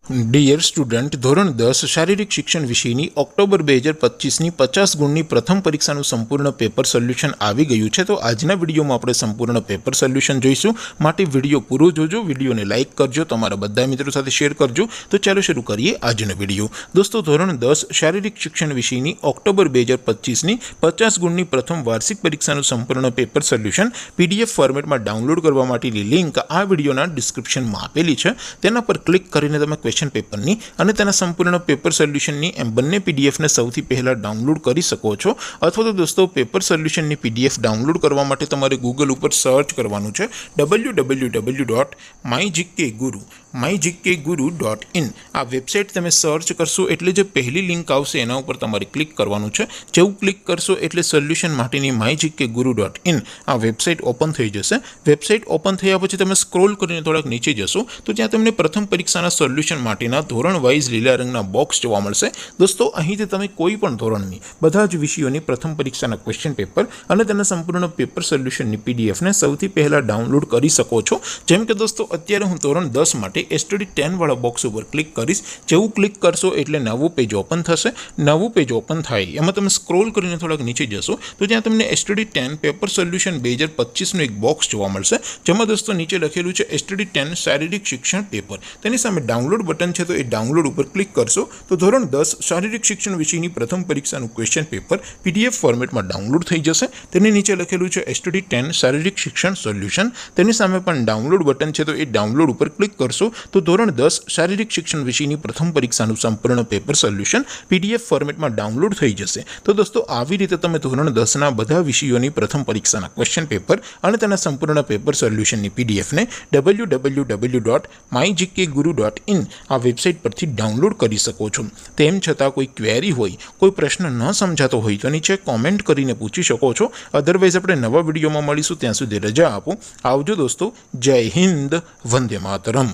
Dear student, ધોરણ 10 શારીરિક શિક્ષણ વિષયની ઓક્ટોબર 2025ની 50 ગુણની પ્રથમ પરીક્ષાનું સંપૂર્ણ પેપર સોલ્યુશન આવી ગયું છે। તો આજના વિડીયોમાં આપણે સંપૂર્ણ પેપર સોલ્યુશન જોઈશું, માટે વિડીયો પૂરો જોજો, વિડીયોને લાઇક કરજો, તમારા બધા મિત્રો સાથે શેર કરજો। તો ચાલો શરૂ કરીએ આજનો વિડીયો। દોસ્તો, ધોરણ 10 શારીરિક શિક્ષણ વિષયની ઓક્ટોબર 2025ની 50 ગુણની પ્રથમ વાર્ષિક પરીક્ષાનું સંપૂર્ણ પેપર સોલ્યુશન PDF ફોર્મેટમાં ડાઉનલોડ કરવા માટેની લિંક આ વિડીયોના ડિસ્ક્રિપ્શનમાં આપેલી છે। તેના પર ક્લિક કરીને તમે ક્વેશ્ચન પેપરની અને તેના સંપૂર્ણ પેપર સોલ્યુશનની એમ બંને પીડીએફને સૌથી પહેલા ડાઉનલોડ કરી શકો છો। અથવા તો દોસ્તો, પેપર સોલ્યુશનની પીડીએફ ડાઉનલોડ કરવા માટે તમારે ગૂગલ ઉપર સર્ચ કરવાનું છે www.mygkguru.in। આ વેબસાઇટ તમે સર્ચ કરશો એટલે જે પહેલી લિંક આવશે એના ઉપર તમારે ક્લિક કરવાનું છે। જેવું ક્લિક કરશો એટલે સોલ્યુશન માટેની mygkguru.in આ વેબસાઇટ ઓપન થઈ જશે। વેબસાઇટ ઓપન થયા પછી તમે સ્ક્રોલ કરીને થોડાક નીચે જશો તો ત્યાં તમને પ્રથમ પરીક્ષાના સોલ્યુશન માટેના ધોરણ વાઇઝ લીલા રંગના બોક્સ જોવા મળશે। દોસ્તો, અહીંથી તમે કોઈ પણ ધોરણની બધા જ વિષયોની પ્રથમ પરીક્ષાના ક્વેશ્ચન પેપર અને તેના સંપૂર્ણ પેપર સોલ્યુશનની પીડીએફને સૌથી પહેલા ડાઉનલોડ કરી શકો છો। જેમ કે દોસ્તો, અત્યારે હું ધોરણ 10 માટે STD 10 વાળા બોક્સ ઉપર ક્લિક કરીશ। જેવું ક્લિક કરશો એટલે નવું પેજ ઓપન થશે। નવું પેજ ઓપન થાય એમાં તમે સ્ક્રોલ કરીને થોડાક નીચે જશો તો ત્યાં તમને STD 10 પેપર સોલ્યુશન 2025નું એક બોક્સ જોવા મળશે, જેમાં દોસ્તો નીચે લખેલું છે STD 10 શારીરિક શિક્ષણ પેપર। તેની સામે ડાઉનલોડ બટન છે, તો એ ડાઉનલોડ ઉપર ક્લિક કરશો તો ધોરણ 10 શારીરિક શિક્ષણ વિષયની પ્રથમ પરીક્ષાનું ક્વેશ્ચન પેપર PDF ફોર્મેટમાં ડાઉનલોડ થઈ જશે। તેની નીચે લખેલું છે STD 10 શારીરિક શિક્ષણ સોલ્યુશન। તેની સામે પણ ડાઉનલોડ બટન છે, તો એ ડાઉનલોડ ઉપર ક્લિક કરશો તો ધોરણ 10 શારીરિક શિક્ષણ વિષયની પ્રથમ પરીક્ષાનું સંપૂર્ણ પેપર સોલ્યુશન PDF ફોર્મેટમાં ડાઉનલોડ થઈ જશે। તો દોસ્તો, આવી રીતે તમે ધોરણ 10ના બધા વિષયોની પ્રથમ પરીક્ષાના ક્વેશ્ચન પેપર અને તેના સંપૂર્ણ પેપર સોલ્યુશનની પીડીએફને www.mygkguru.in આ વેબસાઇટ પરથી ડાઉનલોડ કરી શકો છો। તેમ છતાં કોઈ ક્વેરી હોય, કોઈ પ્રશ્ન ન સમજાતો હોય તો નીચે કોમેન્ટ કરીને પૂછી શકો છો। અધરવાઇઝ આપણે નવા વિડીયોમાં મળીશું, ત્યાં સુધી રજા આપો। આવજો દોસ્તો, જય હિન્દ, વંદે માતરમ।